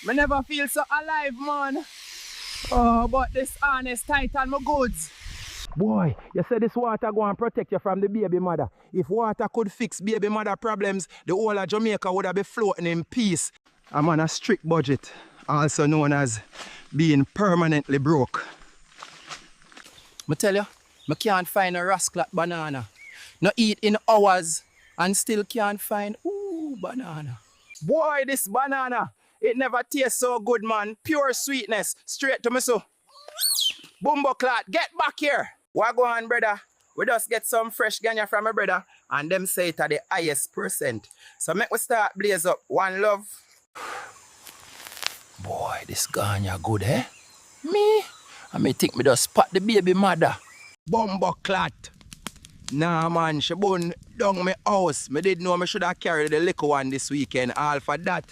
Me never feel so alive, man. Oh, but this honest tight on my goods. Boy, you said this water go and protect you from the baby mother. If water could fix baby mother problems, the whole of Jamaica would have been floating in peace. I'm on a strict budget, also known as being permanently broke. I tell you, I can't find a rascal banana. No eat in hours and still can't find, banana. Boy, this banana, it never tastes so good, man. Pure sweetness, straight to me so. Bumbo clot, get back here. What go on, brother? We just get some fresh ganya from my brother and them say it at the highest percent. So make we start blaze up. One love. Boy, this ganya good, eh? Me? I may think me just spot the baby mother. Bumbo clot. Nah, man, she bun down my house. Me did know me should have carried the little one this weekend. All for that.